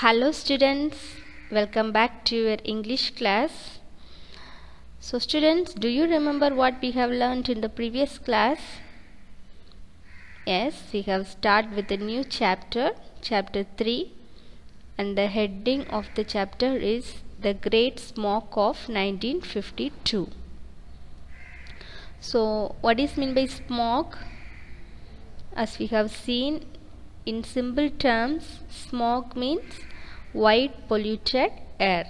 Hello students, welcome back to your English class. So students, do you remember what we have learned in the previous class? Yes, we have started with a new chapter, chapter 3, and the heading of the chapter is The Great Smoke of 1952. So what is meant by smoke? As we have seen, in simple terms, smoke means white polluted air.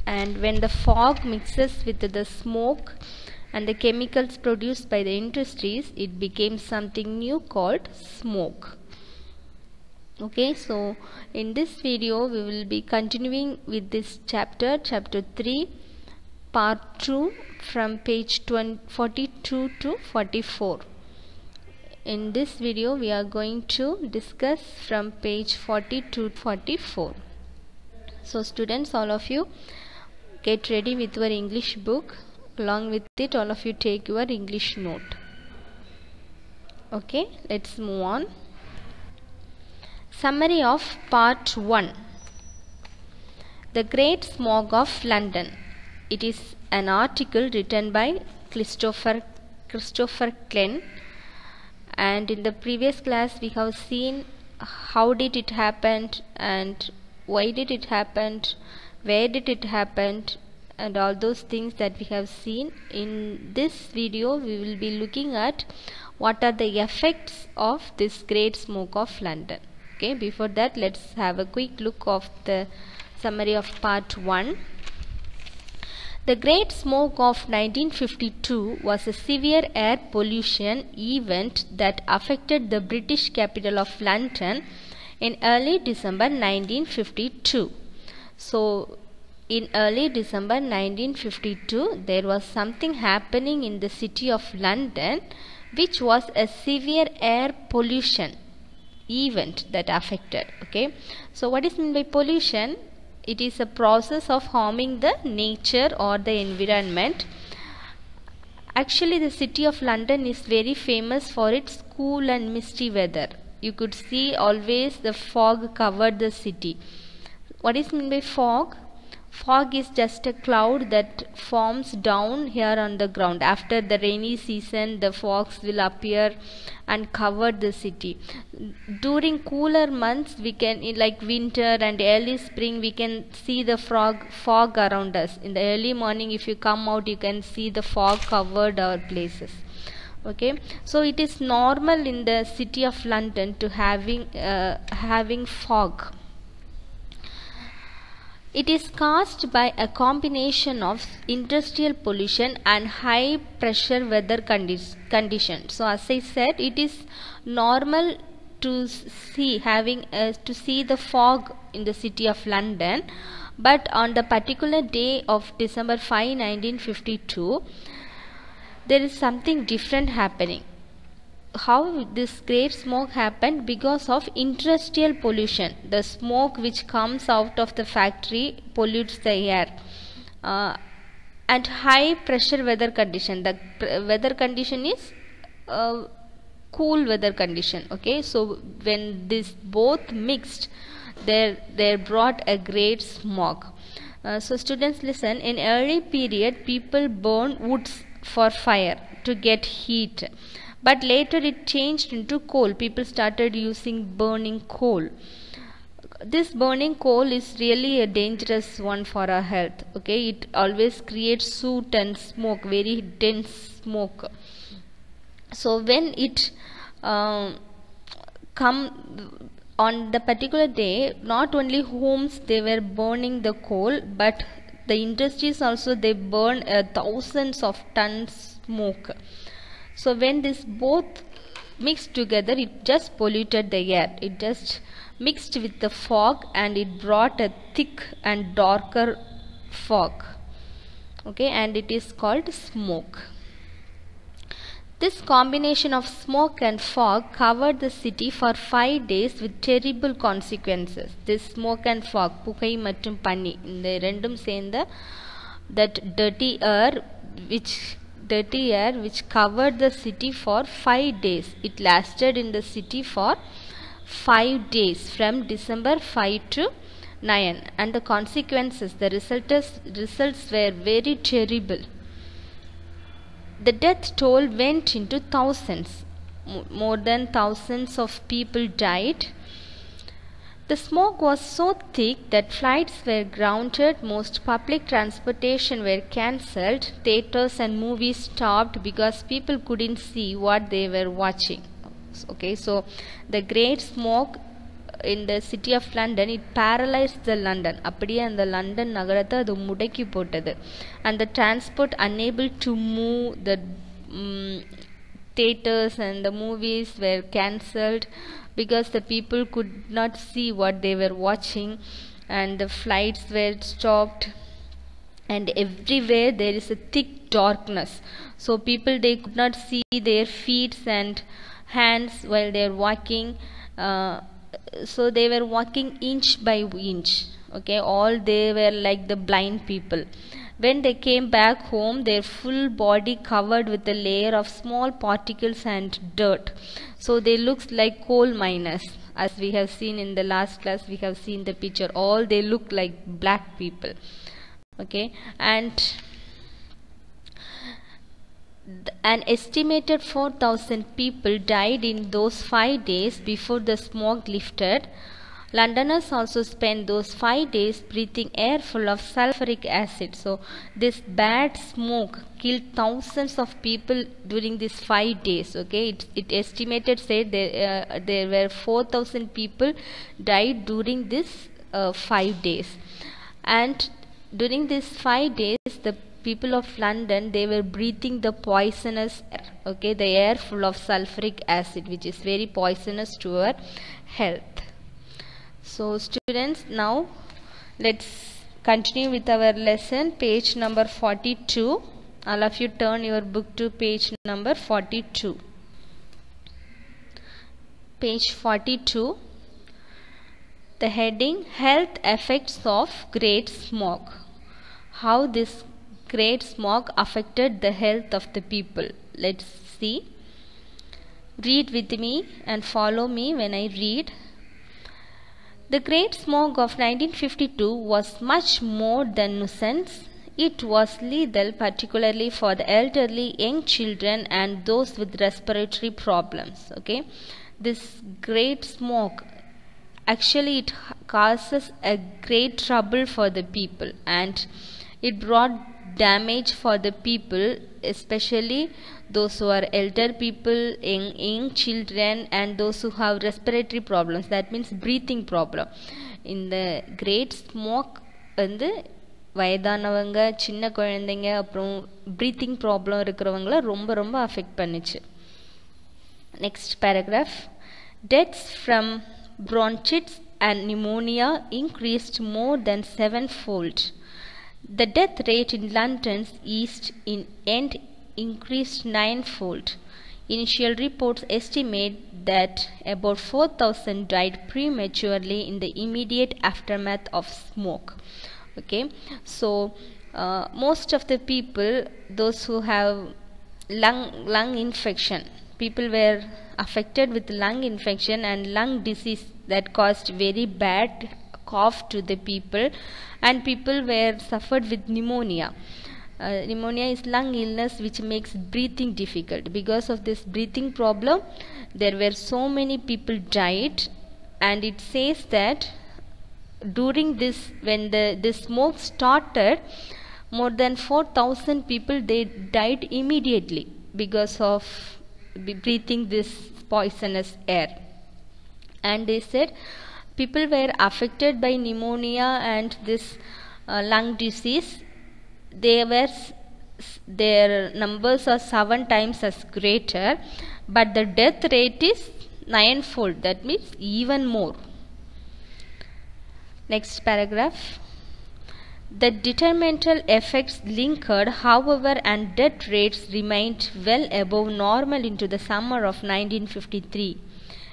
And when the fog mixes with the smoke and the chemicals produced by the industries, it became something new called smoke. Okay, so in this video we will be continuing with this chapter, chapter 3, part 2, from page 42 to 44. In this video we are going to discuss from page 42 to 44. So students, all of you get ready with your English book. Along with it, all of you take your English note. Okay, let's move on. Summary of part 1. The Great Smog of London. It is an article written by Christopher Glenn. And in the previous class we have seen how did it happen and why did it happen, where did it happen, and all those things that we have seen. In this video we will be looking at what are the effects of this Great Smoke of London. Okay, before that let's have a quick look of the summary of part 1. The Great Smoke of 1952 was a severe air pollution event that affected the British capital of London in early December 1952. So, in early December 1952, there was something happening in the city of London which was a severe air pollution event that affected. Okay, so what is meant by pollution? It is a process of harming the nature or the environment. Actually, the city of London is very famous for its cool and misty weather. You could see always the fog covered the city. What is meant by fog? Fog is just a cloud that forms down here on the ground. After the rainy season, the fogs will appear and cover the city. During cooler months, we can, like winter and early spring, we can see the fog around us. In the early morning, if you come out, you can see the fog covered our places. Okay, so it is normal in the city of London to having fog. It is caused by a combination of industrial pollution and high pressure weather conditions. So as I said, it is normal to see the fog in the city of London, but on the particular day of December 5, 1952, there is something different happening. How this great smoke happened? Because of industrial pollution. The smoke which comes out of the factory pollutes the air, and high pressure weather condition. The weather condition is cool weather condition. Okay, so when this both mixed, they brought a great smoke. So students, listen. In early period, people burn woods for fire to get heat. But later it changed into coal. People started using burning coal. This burning coal is really a dangerous one for our health. Okay, it always creates soot and smoke, very dense smoke. So when it come on the particular day, not only homes they were burning the coal, but the industries also, they burn thousands of tons smoke. So when this both mixed together, it just polluted the air. It just mixed with the fog and it brought a thick and darker fog. Okay, and it is called smoke. This combination of smoke and fog covered the city for 5 days with terrible consequences. This smoke and fog, புகை மற்றும் பனி, இந்த ரெண்டும் சேர்ந்த that dirty air which covered the city for 5 days. It lasted in the city for 5 days from December 5 to 9, and the consequences, the results were very terrible. The death toll went into thousands. More than thousands of people died. The smoke was so thick that flights were grounded, most public transportation were cancelled, theatres and movies stopped because people couldn't see what they were watching. Okay, so the great smoke in the city of London, it paralyzed the London. அப்படியே அந்த London நகரத்தை அது முடக்கி போட்டது. And the transport unable to move, the theaters and the movies were cancelled because the people could not see what they were watching, and the flights were stopped, and everywhere there is a thick darkness. So people, they could not see their feet and hands while they are walking. So they were walking inch by inch. Okay, all they were like the blind people. When they came back home, their full body covered with a layer of small particles and dirt. So they looked like coal miners. As we have seen in the last class, we have seen the picture. All they look like black people. Okay, and an estimated 4,000 people died in those 5 days before the smoke lifted. Londoners also spent those 5 days breathing air full of sulfuric acid. So this bad smoke killed thousands of people during these 5 days. Okay, it estimated said there were 4,000 people died during this 5 days. And during these 5 days, the people of London, they were breathing the poisonous air. Okay, the air full of sulfuric acid, which is very poisonous to our health. So students, now let's continue with our lesson, page number 42. All of you turn your book to page number 42. Page 42. The heading, Health Effects of Great Smoke. How this great smoke affected the health of the people. Let's see. Read with me and follow me when I read. The Great Smoke of 1952 was much more than nuisance. It was lethal, particularly for the elderly, young children, and those with respiratory problems. Okay, this great smoke, actually it causes a great trouble for the people, and it brought damage for the people, especially those who are elder people, young children, and those who have respiratory problems, that means breathing problem. In the great smoke வந்து வயதானவங்க, சின்ன குழந்தைங்க, அப்புறம் breathing problem இருக்கிறவங்கள ரொம்ப ரொம்ப affect பண்ணிச்சு. Next paragraph. Deaths from bronchitis and pneumonia increased more than 7-fold. The death rate in London's East End increased 9-fold. Initial reports estimate that about 4,000 died prematurely in the immediate aftermath of smoke. Okay, so most of the people, those who have lung infection, people were affected with lung infection and lung disease that caused very bad cough to the people, and people were suffered with pneumonia. Pneumonia is lung illness which makes breathing difficult. Because of this breathing problem, there were so many people died, and it says that during this, when the smoke started, more than 4,000 people, they died immediately because of breathing this poisonous air. And they said people were affected by pneumonia and this lung disease. Their numbers are 7 times as greater, but the death rate is 9-fold, that means even more. Next paragraph. The detrimental effects lingered, however, and death rates remained well above normal into the summer of 1953.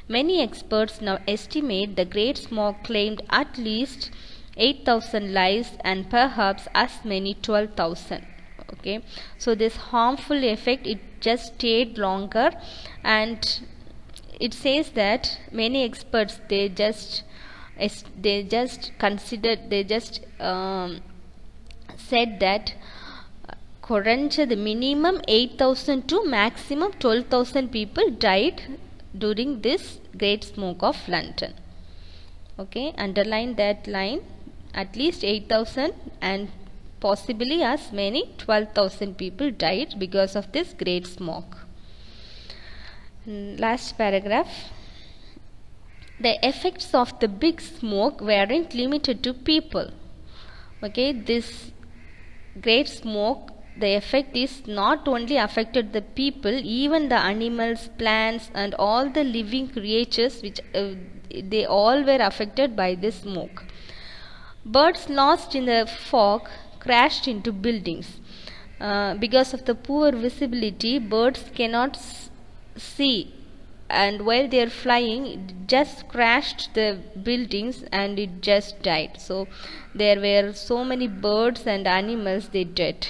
Many experts now estimate the Great Smoke claimed at least 8,000 lives and perhaps as many 12,000. Okay, so this harmful effect, it just stayed longer, and it says that many experts they just said that the minimum 8,000 to maximum 12,000 people died during this Great Smoke of London. Okay, underline that line. At least 8,000 and possibly as many 12,000 people died because of this Great Smoke. Last paragraph. The effects of the big smoke weren't limited to people. Okay, this Great Smoke, the effect is not only affected the people, even the animals, plants and all the living creatures which they all were affected by this smoke. Birds lost in the fog crashed into buildings. Because of the poor visibility, birds cannot see, and while they are flying, it just crashed the buildings and it just died. So there were so many birds and animals they died.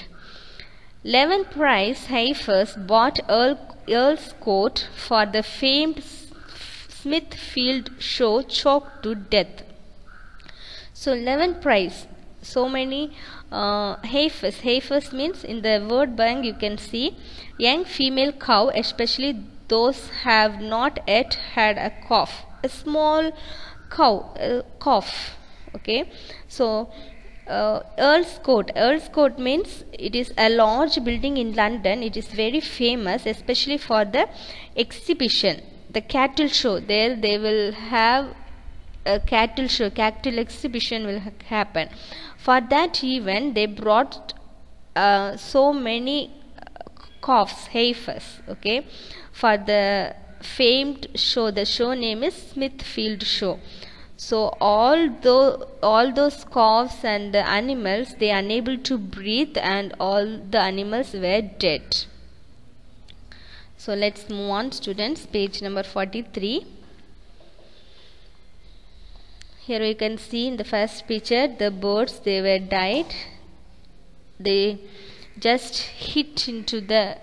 11 prize Heifers bought Earl's Court for the famed Smithfield show choked to death. So 11 prize, so many heifers. Heifers means, in the word bank you can see young female cow, especially those have not yet had a calf, a small calf. Okay, so Earl's Court means it is a large building in London. It is very famous, especially for the exhibition, the cattle show. There they will have a cattle show, cattle exhibition will happen. For that event they brought so many calves, heifers, okay, for the famed show. The show name is Smithfield show. So all those calves and the animals, they are unable to breathe and all the animals were dead. So let's move on, students. Page number 43. Here we can see in the first picture the birds, they were died. They just hit into the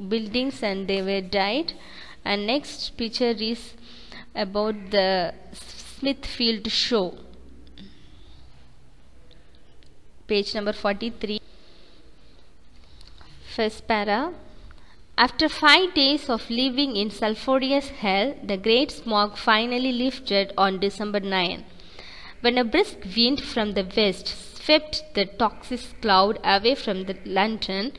buildings and they were died. And next picture is about the Smithfield show. Page number 43. First para. After 5 days of living in sulphurous hell, the Great Smoke finally lifted on December 9, when a brisk wind from the west swept the toxic cloud away from the London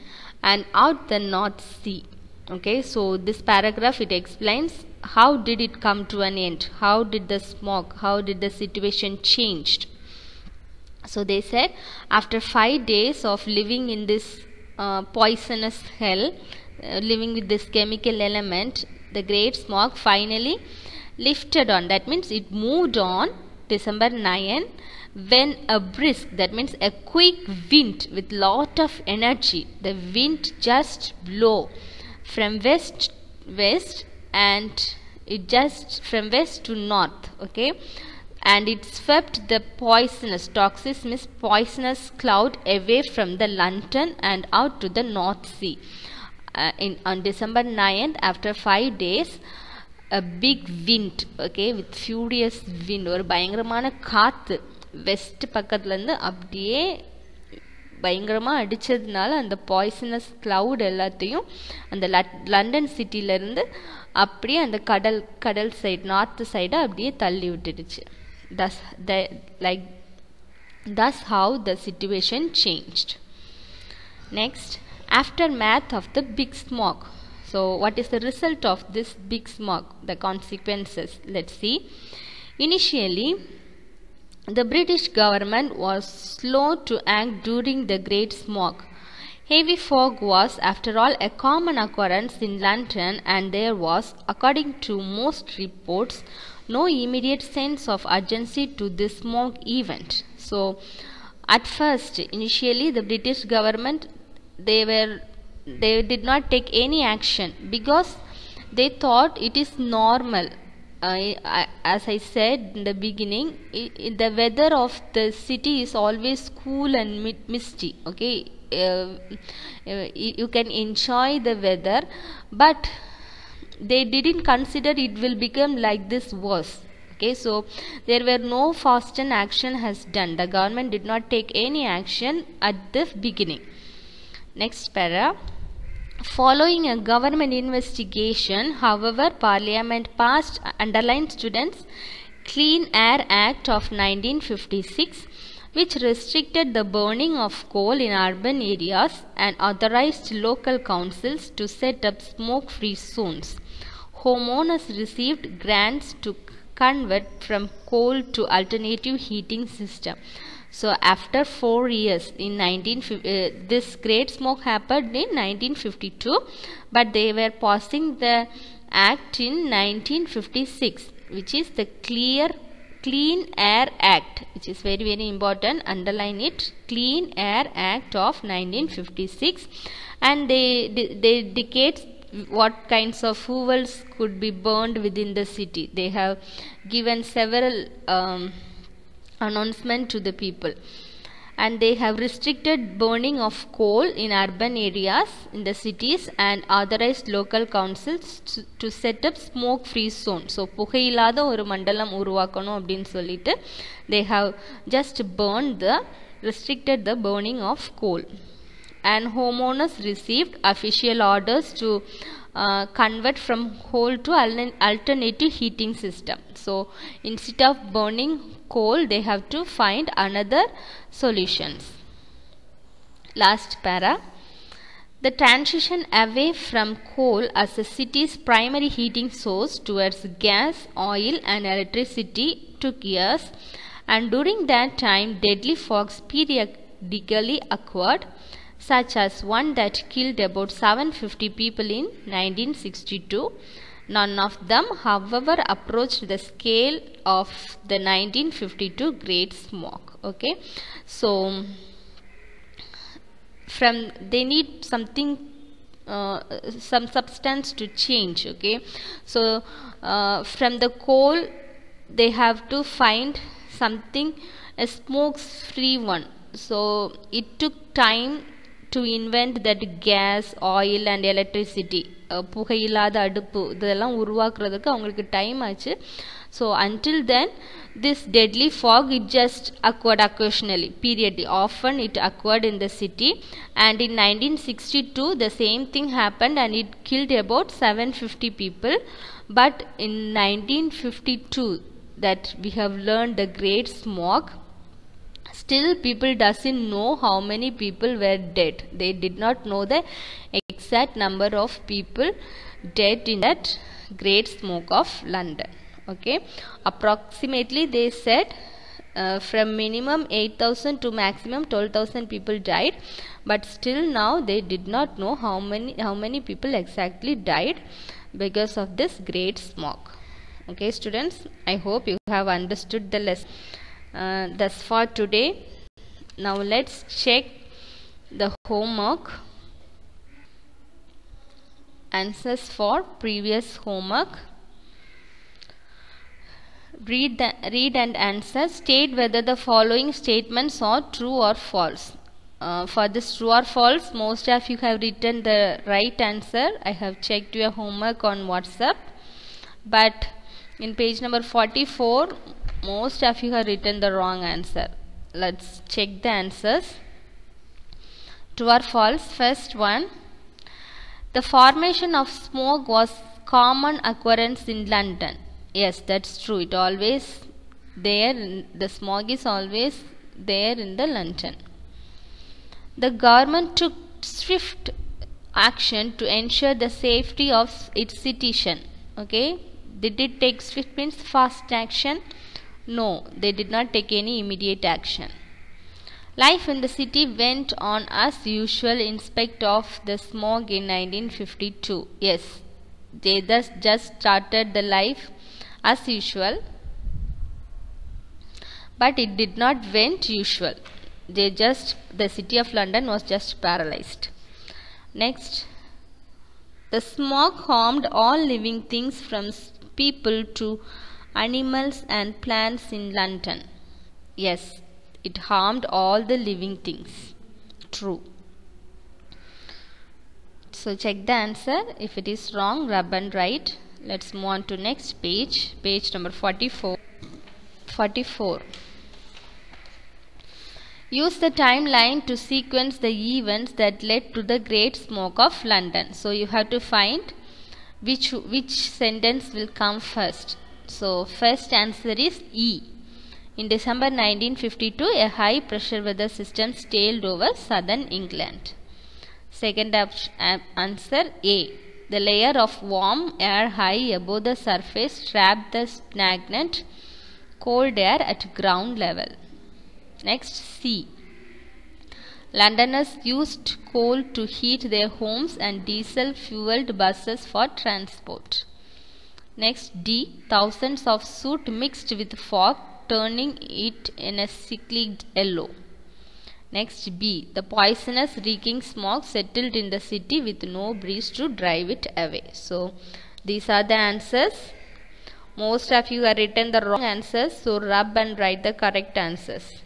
and out the North Sea. Okay, so this paragraph, it explains how did it come to an end, how did the smoke, how did the situation changed. So they said after 5 days of living in this poisonous hell, living with this chemical element, the Great Smoke finally lifted on. That means it moved on December 9 when a brisk, that means a quick wind with lot of energy, the wind just blow from west and it just from west to north, okay, and it swept the poisonous, toxic means poisonous cloud away from the London and out to the North Sea. On December 9th, after 5 days, a big wind, okay, with furious wind, ஒரு பயங்கரமான காத்து west பக்கத்துலேருந்து அப்படியே பயங்கரமாக அடித்ததுனால அந்த poisonous cloud எல்லாத்தையும் அந்த London சிட்டியிலேருந்து அப்படியே அந்த கடல் சைடு, நார்த்து சைடு அப்படியே தள்ளி விட்டுடுச்சு. Thus how the situation changed. Next, aftermath of the big smoke. So what is the result of this big smoke, the consequences? Let's see. Initially, the British government was slow to act during the Great Smoke. Heavy fog was, after all, a common occurrence in London, and there was, according to most reports, no immediate sense of urgency to this smoke event. So at first, initially, the British government, they did not take any action because they thought it is normal. As I said in the beginning, the weather of the city is always cool and misty, okay. You can enjoy the weather, but they didn't consider it will become like this worse. Okay, so there were no fast and action has done. The government did not take any action at the beginning. Next para. Following a government investigation, however, Parliament passed Underlined Students' Clean Air Act of 1956, which restricted the burning of coal in urban areas and authorized local councils to set up smoke-free zones. Homeowners received grants to convert from coal to alternative heating system. So after 4 years in this great smoke happened in 1952, but they were passing the act in 1956, which is the Clean Air Act, which is very, very important. Underline it. Clean Air Act of 1956, and they indicate what kinds of fuels could be burned within the city. They have given several announcement to the people, and they have restricted burning of coal in urban areas in the cities and authorized local councils to set up smoke free zone. So புகையில்லாத ஒரு மண்டலம் உருவாக்கணும் அப்படினு சொல்லிட்டு they have just restricted the burning of coal, and homeowners received official orders to convert from coal to alternative heating system. So instead of burning coal, they have to find another solutions. Last para. The transition away from coal as a city's primary heating source towards gas, oil and electricity took years, and during that time deadly fogs periodically occurred, such as one that killed about 750 people in 1962. None of them, however, approached the scale of the 1952 Great Smoke. Okay, so they need something, some substance to change. Okay, so from the coal they have to find something, a smoke-free one. So it took time to invent that gas, oil and electricity. புகையில்லாத அடுப்பு இதெல்லாம் உருவாக்குறதுக்கு அவங்களுக்கு time ஆச்சு. So until then this deadly fog, it just occurred occasionally, periodically. Often it occurred in the city, and in 1962 the same thing happened and it killed about 750 people. But in 1952 that we have learned the Great Smoke, still people doesn't know how many people were dead. They did not know the exact number of people dead in that Great Smoke of London. Okay, approximately they said from minimum 8,000 to maximum 12,000 people died, but still now they did not know how many people exactly died because of this Great Smoke. Okay students, I hope you have understood the lesson thus far today. Now let's check the homework. Answers for previous homework. Read and answer. State whether the following statements are true or false. For this true or false, most of you have written the right answer. I have checked your homework on WhatsApp, but in page number 44 most of you have written the wrong answer. Let's check the answers. True or false? First one, the formation of smoke was common occurrence in London. Yes, that's true. It always there. The smog is always there in the London. The government took swift action to ensure the safety of its citizen. Okay, did it take swift means fast action? No, they did not take any immediate action. Life in the city went on as usual in spite of the smog in 1952. Yes, they just started the life as usual, but it did not went usual. The city of London was just paralyzed. Next, the smog harmed all living things from people to animals and plants in London. Yes, it harmed all the living things. True. It's So check the answer. If it is wrong, rub and write. Let's move on to next page. Page number 44. 44. Use the timeline to sequence the events that led to the Great Smoke of London. So you have to find which sentence will come first. So first answer is E. In December 1952, a high pressure weather system sailed over southern England. Second answer A. The layer of warm air high above the surface trapped the stagnant cold air at ground level. Next, C. Londoners used coal to heat their homes and diesel-fueled buses for transport. Next, D. Thousands of soot mixed with fog, turning it in a sickly yellow. Next, B. The poisonous reeking smoke settled in the city with no breeze to drive it away. So, these are the answers. Most of you have written the wrong answers, so rub and write the correct answers.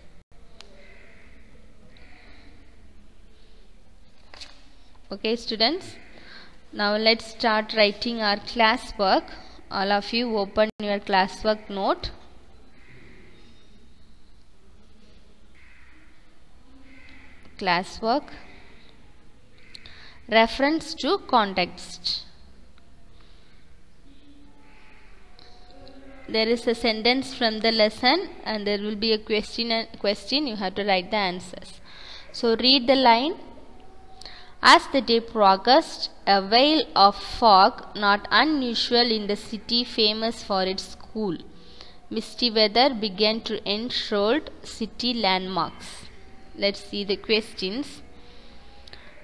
Okay, students. Now let's start writing our classwork. All of you open your classwork note. Classwork. Reference to context. There is a sentence from the lesson and there will be a question. You have to write the answers. So read the line. As the day progressed, a veil of fog, not unusual in the city famous for its cool, misty weather, began to enshroud city landmarks. Let's see the questions.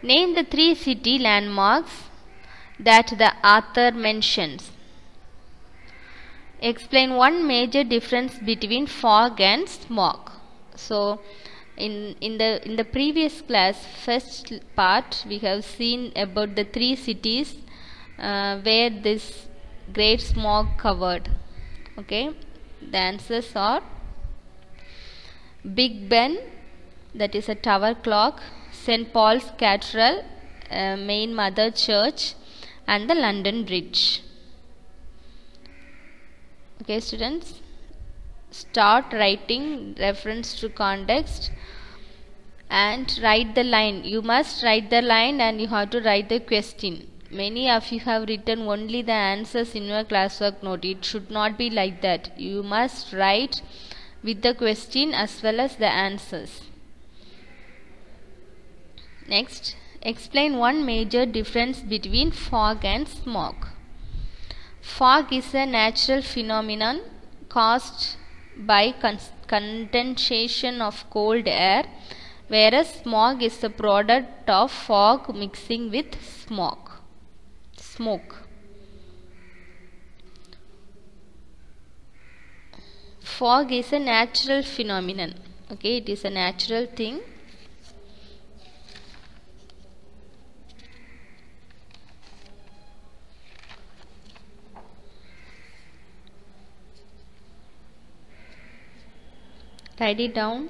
Name the 3 city landmarks that the author mentions. Explain one major difference between fog and smog. So, in the previous class, first part, we have seen about the 3 cities where this great smog covered. Okay, the answers are Big Ben, that is a tower clock, St. Paul's Cathedral, main mother church, and the London Bridge. Okay, students, start writing reference to context and write the line. You must write the line and you have to write the question. Many of you have written only the answers in your classwork note. It should not be like that. You must write with the question as well as the answers. Next, explain one major difference between fog and smog. Fog is a natural phenomenon caused by condensation of cold air, whereas smog is a product of fog mixing with smoke. Fog is a natural phenomenon. Okay, it is a natural thing. Write it down.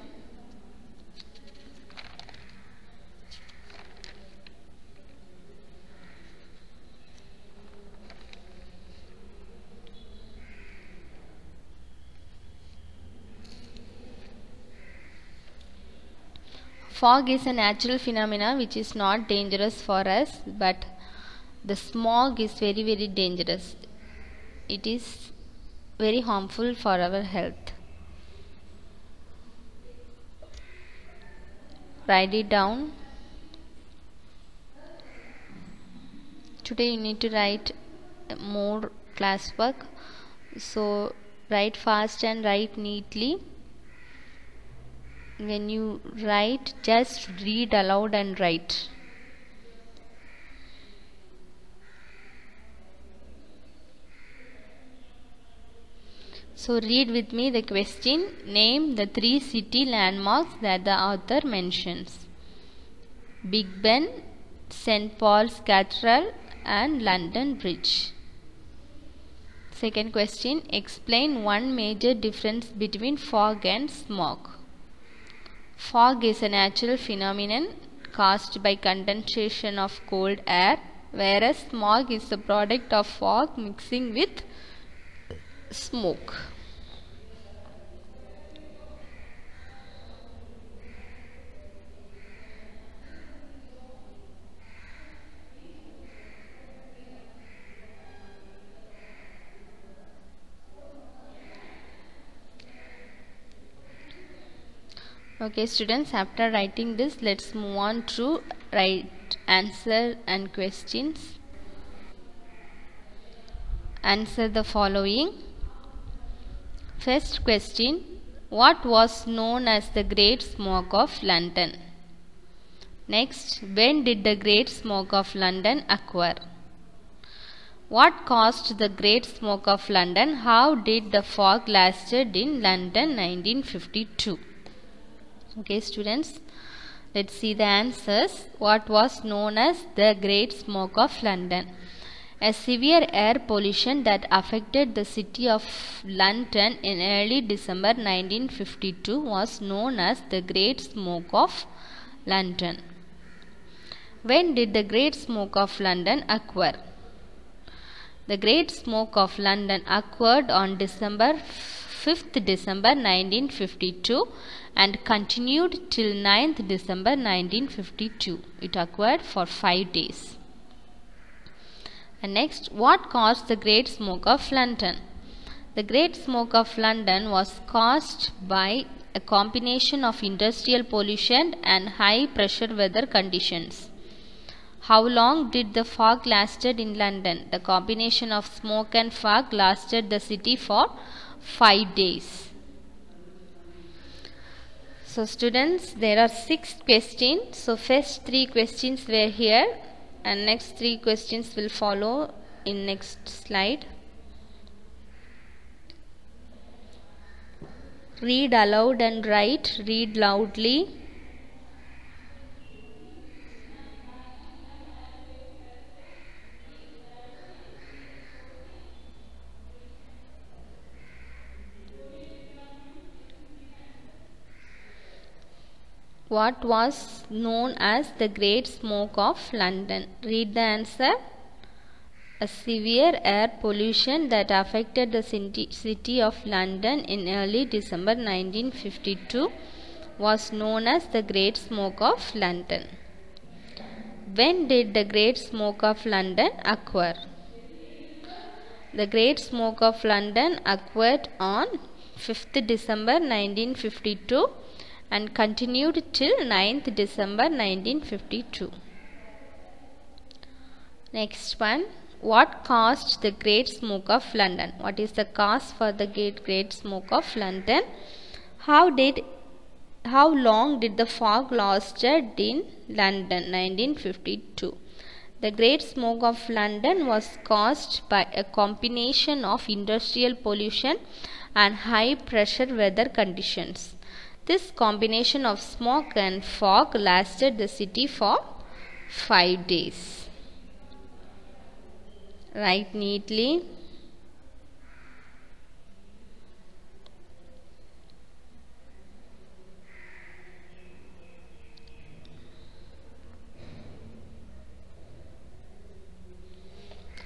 Fog is a natural phenomena which is not dangerous for us, but the smog is very, very dangerous. It is very harmful for our health. Write it down. Today you need to write more classwork, so write fast and write neatly. When you write, just read aloud and write. So read with me the question. Name the 3 city landmarks that the author mentions. Big Ben, St. Paul's Cathedral, and London Bridge. Second question. Explain one major difference between fog and smog. Fog is a natural phenomenon caused by condensation of cold air, whereas smog is the product of fog mixing with smoke. Okay students, after writing this, let's move on to write answer and questions. Answer the following. First question, what was known as the Great Smog of London? Next, when did the Great Smog of London occur? What caused the Great Smog of London? How did the fog lasted in London 1952? Okay students, let's see the answers. What was known as the Great Smog of London? A severe air pollution that affected the city of London in early December 1952 was known as the Great Smog of London. When did the Great Smog of London occur? The Great Smog of London occurred on 5th December 1952 and continued till 9th December 1952. It occurred for 5 days. And next, what caused the Great Smog of London? The Great Smog of London was caused by a combination of industrial pollution and high pressure weather conditions. How long did the fog lasted in London? The combination of smoke and fog lasted the city for 5 days. So students, there are 6 questions. So first 3 questions were here and next 3 questions will follow in next slide. Read aloud and write. Read loudly. What was known as the Great Smog of London? Read the answer. A severe air pollution that affected the city of London in early December 1952 was known as the Great Smog of London. When did the Great Smog of London occur? The Great Smog of London occurred on 5th December 1952 and continued till 9th December 1952. Next one, what caused the Great Smog of London? What is the cause for the Great Smog of London? How long did the fog lasted in London 1952? The Great Smog of London was caused by a combination of industrial pollution and high pressure weather conditions. This combination of smoke and fog lasted the city for 5 days. Write neatly.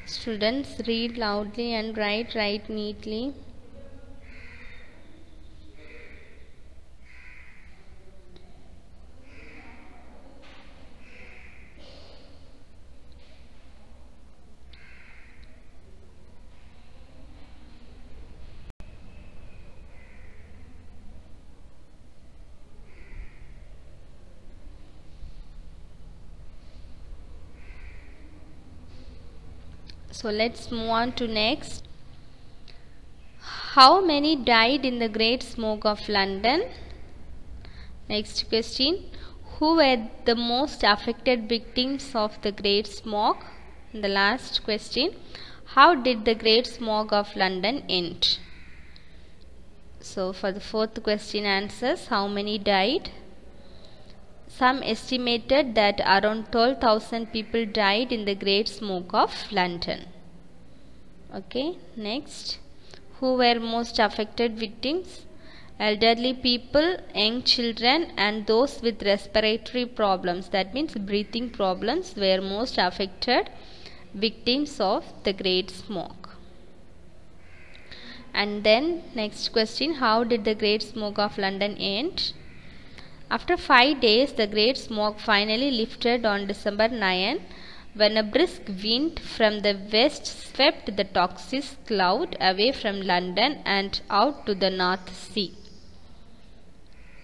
Students, read loudly and write neatly. So let's move on to next. How many died in the Great Smog of London? Next question. Who were the most affected victims of the Great Smog? The last question. How did the Great Smog of London end? So for the fourth question answers, how many died? Some estimated that around 12,000 people died in the Great Smog of London. Okay, next. Who were most affected victims? elderly people, young children, and those with respiratory problems, that means breathing problems, were most affected victims of the Great Smoke. And then next question, how did the Great Smoke of London end? After 5 days, the Great Smoke finally lifted on December 9, when a brisk wind from the west swept the toxic cloud away from London and out to the North Sea.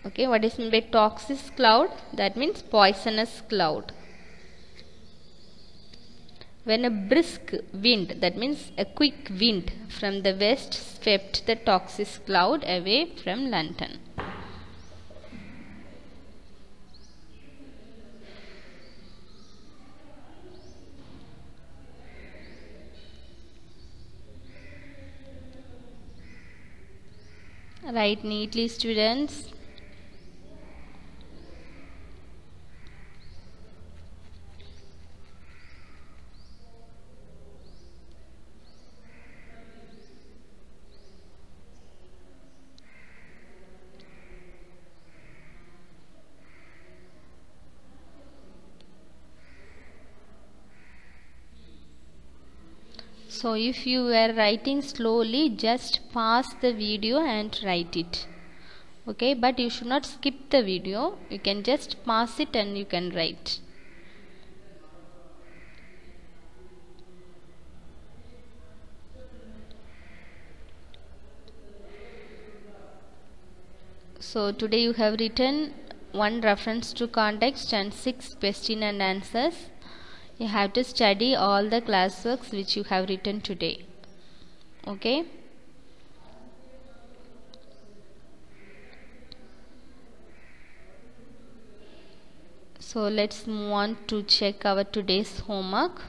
Okay, what is meant by toxic cloud? That means poisonous cloud. When a brisk wind, that means a quick wind from the west swept the toxic cloud away from London. Write neatly, students. So if you were writing slowly, just pause the video and write it. Okay, but you should not skip the video. You can just pause it and you can write. So today you have written 1 reference to context and 6 question and answers. You have to study all the classworks which you have written today. Okay. So let's move on to check our today's homework.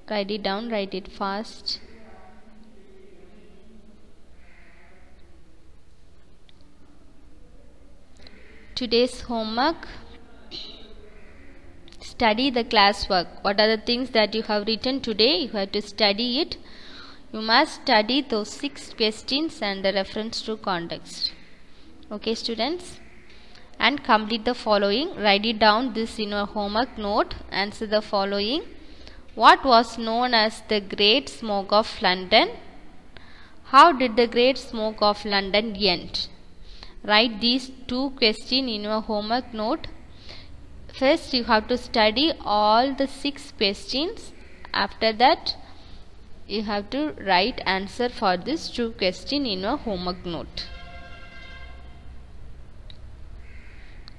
Write it down, write it fast. Today's homework: study the classwork. What are the things that you have written today? You have to study it. You must study those 6 questions and the reference to context. Okay, students? And complete the following. Write it down this in your homework note. Answer the following. What was known as the Great Smoke of London? How did the Great Smoke of London end? Write these 2 questions in your homework note. First, you have to study all the 6 questions. After that, you have to write answer for this 2 questions in your homework note.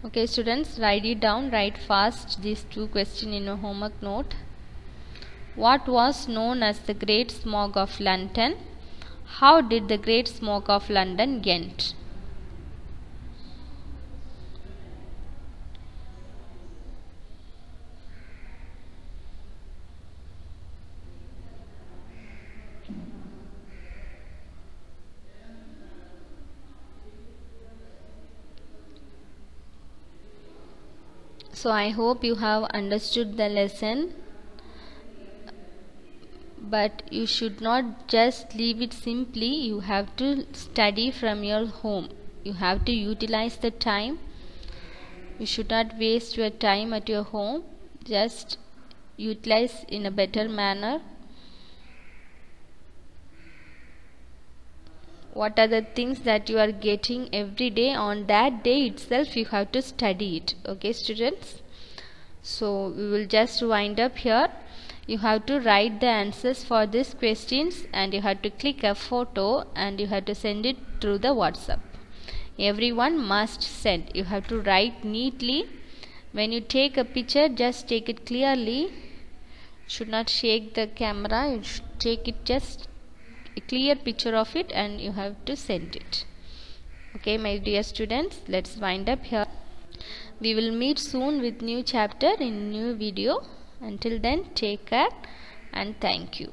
Okay, students, write it down, write fast these 2 questions in your homework note. What was known as the Great Smoke of London? How did the Great Smoke of London end? So I hope you have understood the lesson, but you should not just leave it simply. You have to study from your home. You have to utilize the time. You should not waste your time at your home. Just utilize in a better manner. What are the things that you are getting every day? On that day itself you have to study it. Okay, students? So we will just wind up here. You have to write the answers for these questions and you have to click a photo and you have to send it through the WhatsApp. Everyone must send. You have to write neatly. When you take a picture, just take it clearly. Should not shake the camera. You should take it just a clear picture of it and you have to send it. Okay, my dear students, let's wind up here. We will meet soon with new chapter in new video. Until then, take care and thank you.